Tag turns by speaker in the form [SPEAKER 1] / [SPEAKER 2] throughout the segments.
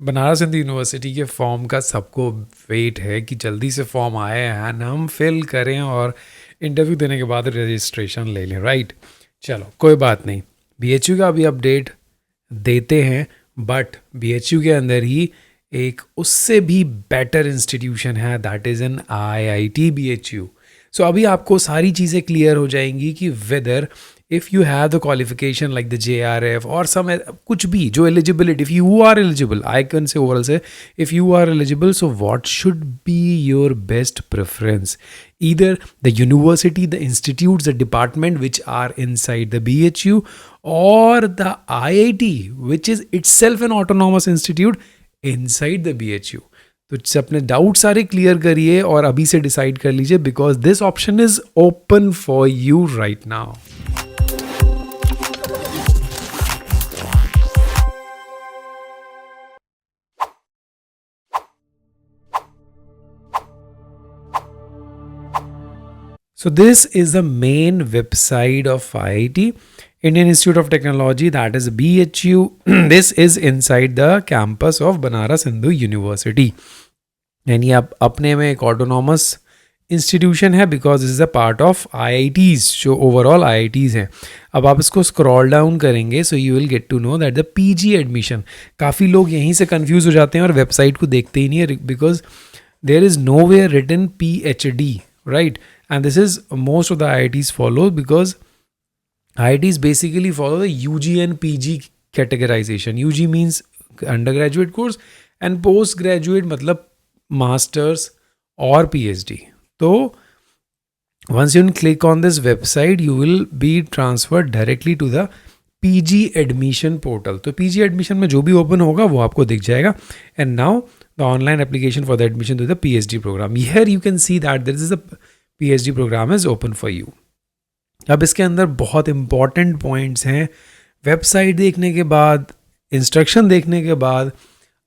[SPEAKER 1] Banaras Hindu university के form का सबको वेट है कि जल्दी से फॉर्म आए एंड हम फिल करें और इंटरव्यू देने के बाद रजिस्ट्रेशन ले लें, राइट। चलो कोई बात नहीं, बीएचयू का भी अपडेट देते हैं, बट बीएचयू के अंदर ही एक उससे भी बेटर इंस्टीट्यूशन है, that is an IIT BHU. So अभी आपको सारी चीज़ें क्लियर हो जाएंगी कि whether if you have the qualification like the JRF or some कुछ भी जो eligibility, if you are eligible, I can say overall say if you are eligible, so what should be your best preference? Either the university, the institutes, the department which are inside the BHU, or the IIT which is itself an autonomous institute inside the BHU. तो अपने doubt सारे clear करिए और अभी से decide कर लीजिए, because this option is open for you right now. So this is the main website of IIT, Indian Institute of Technology, that is BHU. This is inside the campus of Banaras Hindu University. यानी आप अपने में एक autonomous institution है, because this is a part of IITs, जो overall IITs हैं। अब आप इसको स्क्रॉल डाउन करेंगे, so you will get to know that the PG admission, काफ़ी लोग यहीं से कंफ्यूज हो जाते हैं और वेबसाइट को देखते ही नहीं है, because there is nowhere written PhD, right? And this is most of the IITs follow, because IITs basically follow the UG and PG categorization. UG means undergraduate course and postgraduate मतलब masters or PhD. So once you click on this website, you will be transferred directly to the PG admission portal. तो PG admission में जो भी open होगा वो आपको दिख जाएगा. And now the online application for the admission to the PhD program. Here you can see that there is a PhD program is open for you. अब इसके अंदर बहुत इंपॉर्टेंट पॉइंट्स हैं। वेबसाइट देखने के बाद, इंस्ट्रक्शन देखने के बाद,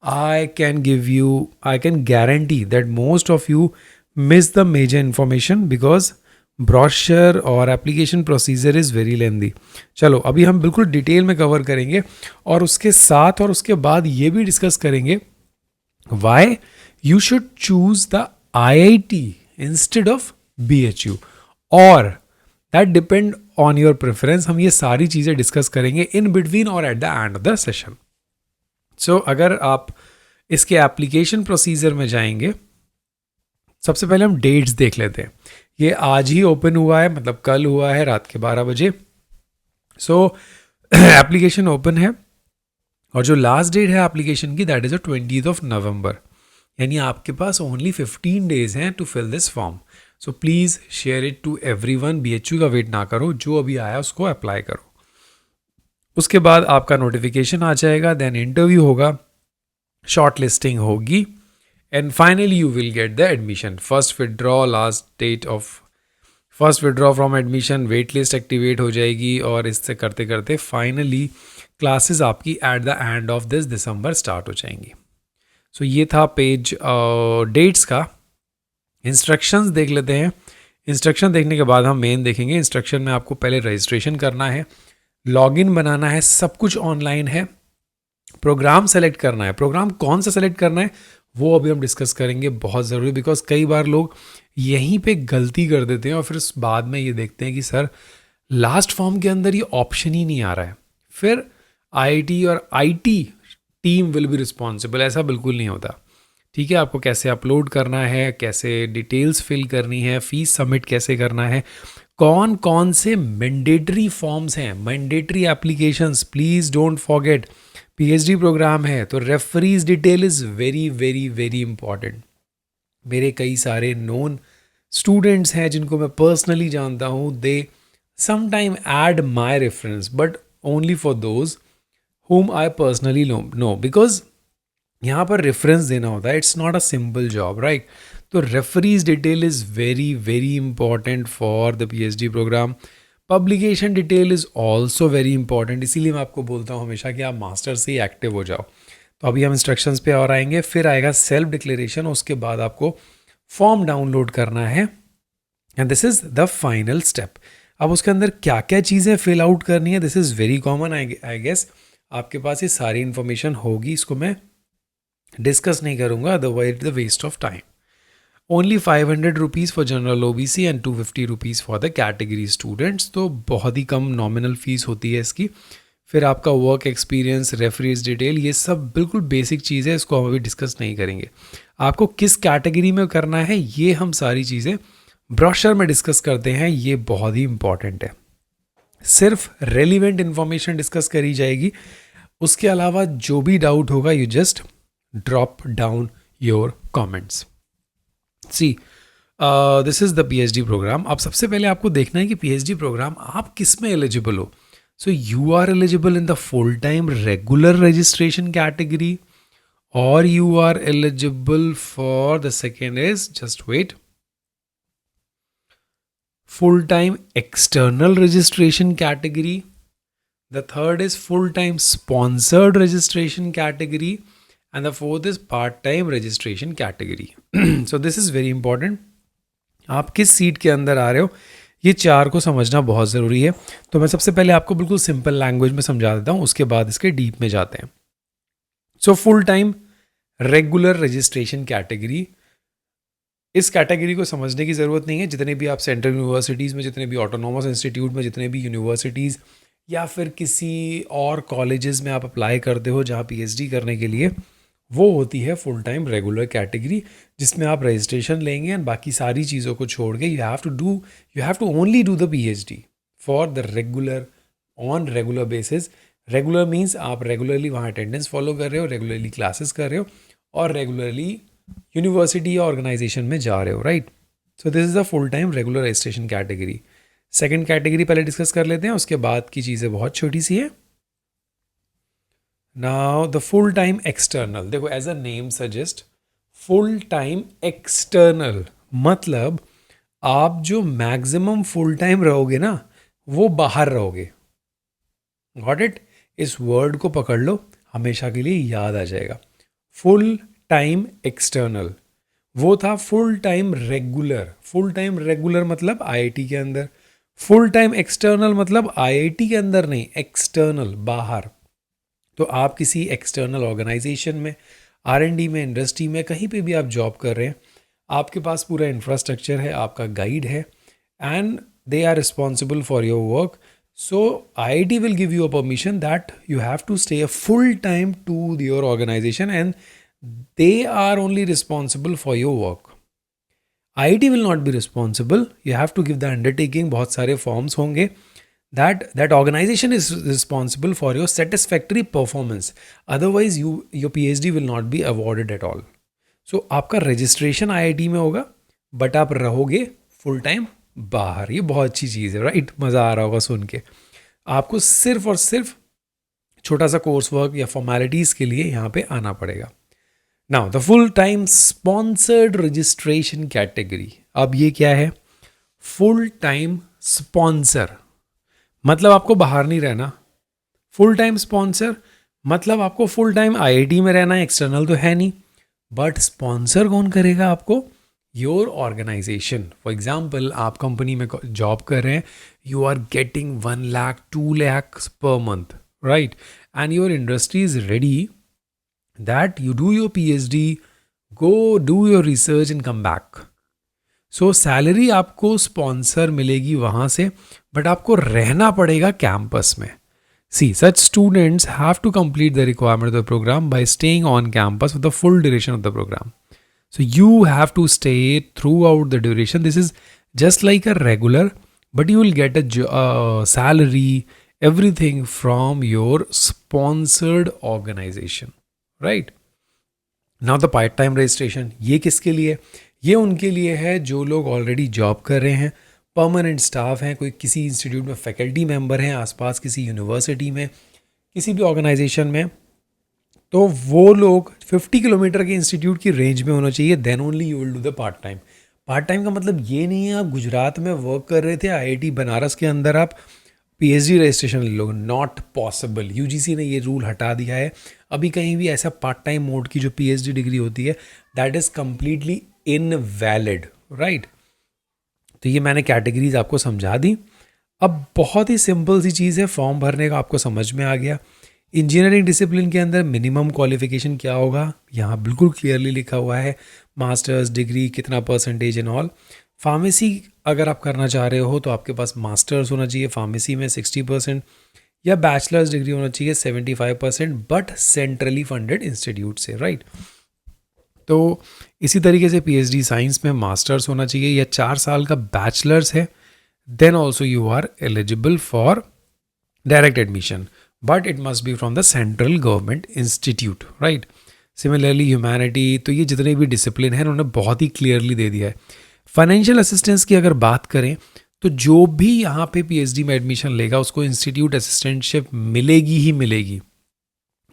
[SPEAKER 1] I can guarantee that most of you miss the major information, because brochure और application procedure is very lengthy. चलो अभी हम बिल्कुल डिटेल में कवर करेंगे, और उसके साथ और उसके बाद ये भी डिस्कस करेंगे why you should choose the IIT instead of BHU, और that depend on your preference. हम ये सारी चीज़ें डिस्कस करेंगे इन बिटवीन और at the end of the session. So अगर आप इसके एप्लीकेशन प्रोसीजर में जाएंगे, सबसे पहले हम डेट्स देख लेते हैं। ये आज ही ओपन हुआ है, मतलब कल हुआ है रात के 12 बजे। सो एप्लीकेशन ओपन है, और जो लास्ट डेट है एप्लीकेशन की, दैट इज़ द 20 नवंबर। यानी आपके पास ओनली 15 डेज हैं to fill this form. So please share it to everyone. BHU का वेट ना करो, जो अभी आया उसको अप्लाई करो। उसके बाद आपका नोटिफिकेशन आ जाएगा, देन इंटरव्यू होगा, शॉर्ट लिस्टिंग होगी, and finally you will get the admission. First withdraw from admission, wait list activate हो जाएगी, और इससे करते करते फाइनली क्लासेस आपकी at the end of this December start हो जाएंगी। सो ये था पेज डेट्स का। इंस्ट्रक्शंस देख लेते हैं। इंस्ट्रक्शन देखने के बाद हम मेन देखेंगे। इंस्ट्रक्शन में आपको पहले रजिस्ट्रेशन करना है, लॉगिन बनाना है, सब कुछ ऑनलाइन है। प्रोग्राम सेलेक्ट करना है, प्रोग्राम कौन सा सेलेक्ट करना है वो अभी हम डिस्कस करेंगे, बहुत ज़रूरी, बिकॉज कई बार लोग यहीं पे गलती कर देते हैं और फिर बाद में ये देखते हैं कि सर लास्ट फॉर्म के अंदर ये ऑप्शन ही नहीं आ रहा है। फिर IIT और IT team will be responsible. ऐसा बिल्कुल नहीं होता, ठीक है। आपको कैसे अपलोड करना है, कैसे डिटेल्स फिल करनी है, फीस सबमिट कैसे करना है, कौन कौन से मैंडेटरी फॉर्म्स हैं, mandatory applications, please don't forget. PhD program है तो referees detail is very very very important. मेरे कई सारे नोन स्टूडेंट्स हैं जिनको मैं पर्सनली जानता हूँ, they sometime add my reference, but only for those whom I personally know, because यहाँ पर रेफरेंस देना होता है, it's not a simple job, right. तो referees detail is very very important for the PhD programme. Publication detail is also very important, इसीलिए मैं आपको बोलता हूँ हमेशा कि आप मास्टर से ही एक्टिव हो जाओ। तो अभी हम इंस्ट्रक्शंस पे और आएंगे, फिर आएगा सेल्फ डिक्लेरेशन, उसके बाद आपको फॉर्म डाउनलोड करना है, and this is the final step. अब उसके अंदर क्या क्या चीज़ें फिल आउट करनी है, this is very common, I guess आपके पास ये सारी इन्फॉर्मेशन होगी। इसको मैं डिस्कस नहीं करूँगा, otherwise the waste of time. Only 500 rupees for general OBC and 250 rupees for the category students. तो बहुत ही कम नॉमिनल फीस होती है इसकी. फिर आपका वर्क एक्सपीरियंस, रेफरेंस डिटेल, ये सब बिल्कुल बेसिक चीज़ है, इसको हम अभी डिस्कस नहीं करेंगे. आपको किस कैटेगरी में करना है ये हम सारी चीज़ें ब्रोशर में डिस्कस करते हैं, ये बहुत ही इंपॉर्टेंट है. सिर्फ रेलिवेंट इन्फॉर्मेशन डिस्कस करी जाएगी, उसके अलावा जो भी डाउट होगा you just drop down your comments. See this is the PhD program. अब सबसे पहले आपको देखना है कि पीएचडी प्रोग्राम आप किस में एलिजिबल हो. So you are eligible in the full time regular registration category, or you are eligible for the second is, just wait, full-time external registration category. The third is full-time sponsored registration category, and the fourth is part-time registration category. So this is very important. आप किस seat के अंदर आ रहे हो, ये चार को समझना बहुत ज़रूरी है. तो मैं सबसे पहले आपको बिल्कुल सिंपल लैंग्वेज में समझा देता हूँ, उसके बाद इसके डीप में जाते हैं. So full time regular registration category, इस कैटेगरी को समझने की ज़रूरत नहीं है. जितने भी आप सेंट्रल यूनिवर्सिटीज़ में, जितने भी ऑटोनॉमस इंस्टीट्यूट में, जितने भी यूनिवर्सिटीज़ या फिर किसी और कॉलेजेस में आप अप्लाई करते हो जहाँ पीएचडी करने के लिए, वो होती है फुल टाइम रेगुलर कैटेगरी, जिसमें आप रजिस्ट्रेशन लेंगे एंड बाकी सारी चीज़ों को छोड़ के you have to only do the PhD for the regular, on regular basis. Regular means आप रेगुलरली वहाँ अटेंडेंस फॉलो कर रहे हो, रेगुलरली क्लासेस कर रहे हो और रेगुलरली यूनिवर्सिटी या ऑर्गेनाइजेशन में जा रहे हो, right. So this is a full time regular registration category. Second category पहले डिस्कस कर लेते हैं, उसके बाद की चीज़ें बहुत छोटी सी है. Now the full time external, देखो as a name suggest, full time external मतलब आप जो मैक्सिमम फुल टाइम रहोगे ना, वो बाहर रहोगे. Got it. इस वर्ड को पकड़ लो, हमेशा के लिए याद आ जाएगा. फुल टाइम एक्सटर्नल, वो था full time regular. Full time regular मतलब आईआईटी के अंदर, फुल टाइम एक्सटर्नल मतलब आईआईटी के अंदर नहीं, एक्सटर्नल, बाहर. तो आप किसी एक्सटर्नल ऑर्गेनाइजेशन में, आरएनडी में, इंडस्ट्री में, कहीं पे भी आप जॉब कर रहे हैं, आपके पास पूरा इंफ्रास्ट्रक्चर है, आपका गाइड है and they are responsible for your work. So IIT will give you a permission that you have to stay a full time to your organization and they are only responsible for your work. IIT will not be responsible. You have to give the undertaking. बहुत सारे forms होंगे. That organization is responsible for your satisfactory performance. Otherwise your PhD will not be awarded at all. So आपका registration IIT में होगा, but आप रहोगे full time बाहर. ये बहुत अच्छी चीज़ है, राइट. मज़ा आ रहा होगा सुन के. आपको सिर्फ और सिर्फ छोटा सा कोर्स वर्क या फॉर्मेलिटीज़ के लिए यहाँ पे आना पड़ेगा. Now the full time sponsored registration category. अब ये क्या है? फुल टाइम स्पॉन्सर मतलब आपको बाहर नहीं रहना. फुल टाइम स्पॉन्सर मतलब आपको फुल टाइम आईआईटी में रहना है, एक्सटर्नल तो है नहीं. बट स्पॉन्सर कौन करेगा आपको? Your organization. फॉर एग्जाम्पल आप कंपनी में जॉब कर रहे हैं, you are getting 1 lakh 2 lakhs per month, right? And your industry is ready that you do your PhD, go do your research and come back. So salary आपको sponsor मिलेगी वहाँ से, but आपको रहना पड़ेगा कैंपस में. See, such students have to complete the requirement of the program by staying on campus for the full duration of the program. So you have to stay throughout the duration. This is just like a regular, but you will get a salary, everything from your sponsored organization, right? Now the part-time registration, ये किसके लिए? ये उनके लिए है जो लोग already job कर रहे हैं, परमानेंट स्टाफ हैं, कोई किसी इंस्टीट्यूट में फैकल्टी मेंबर हैं, आसपास किसी यूनिवर्सिटी में, किसी भी ऑर्गेनाइजेशन में. तो वो लोग 50 किलोमीटर के इंस्टीट्यूट की रेंज में होना चाहिए. Then only you will do the part time. Part time का मतलब ये नहीं है आप गुजरात में वर्क कर रहे थे, आईआईटी बनारस के अंदर आप पीएचडी रजिस्ट्रेशन ले लो. Not possible. यूजीसी ने ये रूल हटा दिया है. अभी कहीं भी ऐसा पार्ट टाइम मोड की जो पीएचडी डिग्री होती है, that is completely invalid, right. तो ये मैंने कैटेगरीज आपको समझा दी. अब बहुत ही सिंपल सी चीज़ है, फॉर्म भरने का आपको समझ में आ गया. इंजीनियरिंग डिसिप्लिन के अंदर मिनिमम क्वालिफिकेशन क्या होगा, यहाँ बिल्कुल क्लियरली लिखा हुआ है, मास्टर्स डिग्री कितना परसेंटेज इन ऑल। फार्मेसी अगर आप करना चाह रहे हो तो आपके पास मास्टर्स होना चाहिए फार्मेसी में 60%, या बैचलर्स डिग्री होना चाहिए 75%, बट सेंट्रली फंडेड इंस्टीट्यूट से, राइट। तो इसी तरीके से पीएचडी साइंस में मास्टर्स होना चाहिए या 4 साल का बैचलर्स है, then also you are eligible for direct admission, but it must be from the central government institute, right. Similarly humanity, तो ये जितने भी डिसिप्लिन है उन्होंने बहुत ही क्लियरली दे दिया है। फाइनेंशियल असिस्टेंस की अगर बात करें तो जो भी यहाँ पे पीएचडी में एडमिशन लेगा उसको इंस्टीट्यूट असिस्टेंटशिप मिलेगी ही मिलेगी,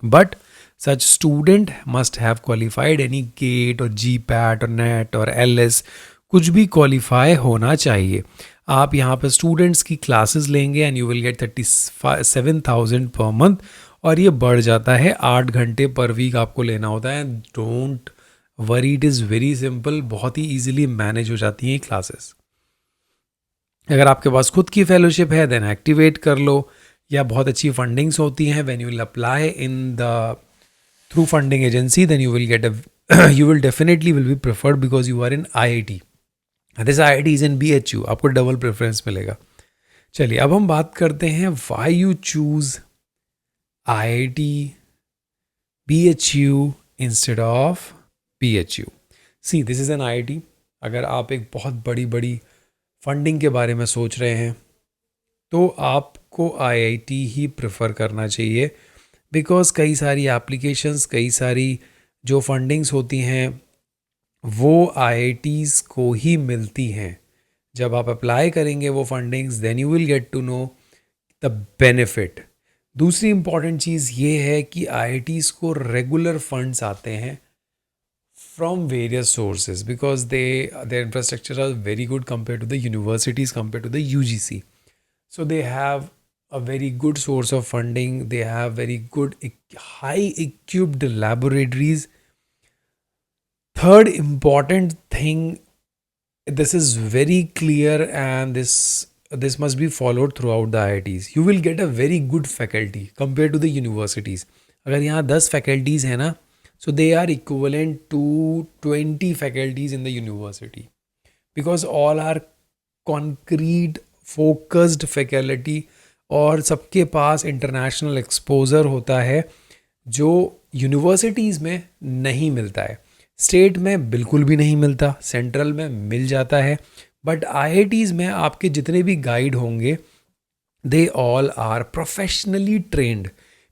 [SPEAKER 1] but such student must have qualified any GATE और जी पैट और नेट और एलएस, कुछ भी क्वालिफाई होना चाहिए। आप यहाँ पर स्टूडेंट्स की क्लासेस लेंगे and you will gate 37,000 per month, और ये बढ़ जाता है 8 घंटे पर वीक आपको लेना होता है। Don't worry, it is very simple, बहुत ही ईजिली मैनेज हो जाती हैं क्लासेस। अगर आपके पास खुद की फेलोशिप है देन एक्टिवेट कर लो, या बहुत अच्छी फंडिंग्स होती हैं when you will apply in the through funding agency, then you will get a you will definitely will be preferred because you are in IIT, this IIT is in BHU, आपको double preference मिलेगा। चलिए अब हम बात करते हैं why you choose IIT BHU instead of BHU. See this is an IIT. अगर आप एक बहुत बड़ी बड़ी फंडिंग के बारे में सोच रहे हैं तो आपको आईआईटी ही प्रेफर करना चाहिए, बिकॉज कई सारी एप्लीकेशंस, कई सारी जो फंडिंग्स होती हैं वो आईआईटीज़ को ही मिलती हैं। जब आप अप्लाई करेंगे वो fundings, then you will get to know the benefit. दूसरी इंपॉर्टेंट चीज़ ये है कि आईआईटीज़ को रेगुलर फंड्स आते हैं from various sources because their infrastructure are very good compared to the universities, compared to the UGC. So they have a very good source of funding. They have very good high equipped laboratories. Third important thing, this is very clear and this must be followed throughout the IITs. You will get a very good faculty compared to the universities. अगर यहाँ 10 faculties है ना, so they are equivalent to 20 faculties in the university, because all are concrete focused faculty, और सबके पास international exposure होता है जो universities में नहीं मिलता है। स्टेट में बिल्कुल भी नहीं मिलता, सेंट्रल में मिल जाता है, बट आईआईटीज़ में आपके जितने भी गाइड होंगे they all are professionally trained.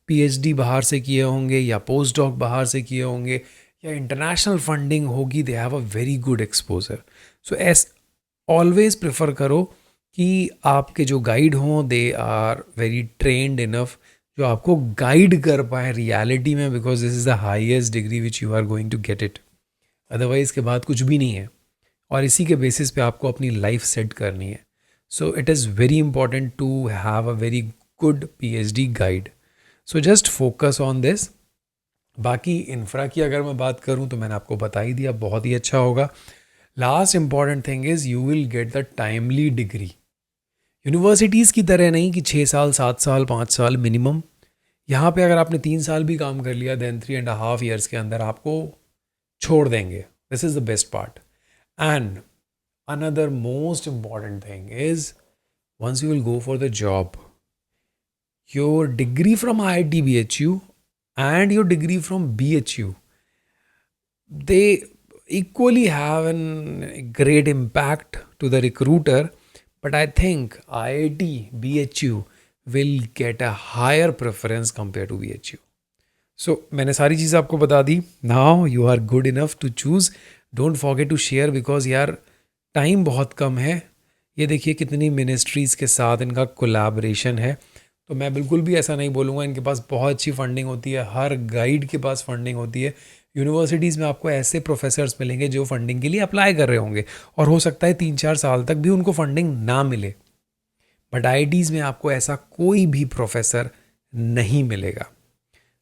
[SPEAKER 1] PhD बाहर से किए होंगे या पोस्ट डॉक बाहर से किए होंगे या इंटरनेशनल फंडिंग होगी, they have a very good exposure. So as always prefer करो कि आपके जो गाइड हों they are very trained enough, जो आपको गाइड कर पाए रियलिटी में, because this is the highest degree which you are going to get it. Otherwise के बाद कुछ भी नहीं है, और इसी के बेसिस पे आपको अपनी लाइफ सेट करनी है। So it is very important to have a very good PhD guide. So just focus on this. बाकी इंफ्रा की अगर मैं बात करूं तो मैंने आपको बता ही दिया, बहुत ही अच्छा होगा। Last important thing is you will get the timely degree. Universities की तरह नहीं कि 6 साल 7 साल 5 साल मिनिमम। यहाँ पे अगर आपने 3 साल भी काम कर लिया देन 3.5 ईयर्स के अंदर आपको छोड़ देंगे। This is the best part. And another most important thing is once you will go for the job, your degree from IIT BHU and your degree from BHU, they equally have a great impact to the recruiter, but I think IIT BHU will get a higher preference compared to BHU. So मैंने सारी चीज़ आपको बता दी। Now you are good enough to choose. Don't forget to share because यार time बहुत कम है। ये देखिए कितनी मिनिस्ट्रीज़ के साथ इनका कोलैबोरेशन है। तो मैं बिल्कुल भी ऐसा नहीं बोलूँगा, इनके पास बहुत अच्छी फंडिंग होती है, हर गाइड के पास फंडिंग होती है। यूनिवर्सिटीज़ में आपको ऐसे प्रोफेसर्स मिलेंगे जो फंडिंग के लिए अप्लाई कर रहे होंगे, और हो सकता है 3-4 साल तक भी उनको फंडिंग ना मिले, बट आईआईटीज़ में आपको ऐसा कोई भी प्रोफेसर नहीं मिलेगा,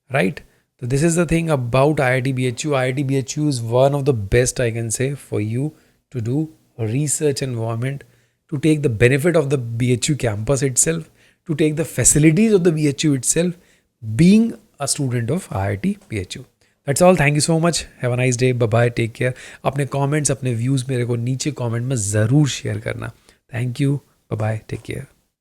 [SPEAKER 1] राइट। तो this is the thing about IIT BHU. IIT BHU is one of the best, I can say, for you to do research environment, to take the benefit of the BHU campus itself, to take the facilities of the BHU itself, being a student of IIT BHU. That's all. Thank you so much. Have a nice day. Bye bye. Take care. अपने comments, अपने views मेरे को नीचे comment में ज़रूर share करना. Thank you. Bye bye. Take care.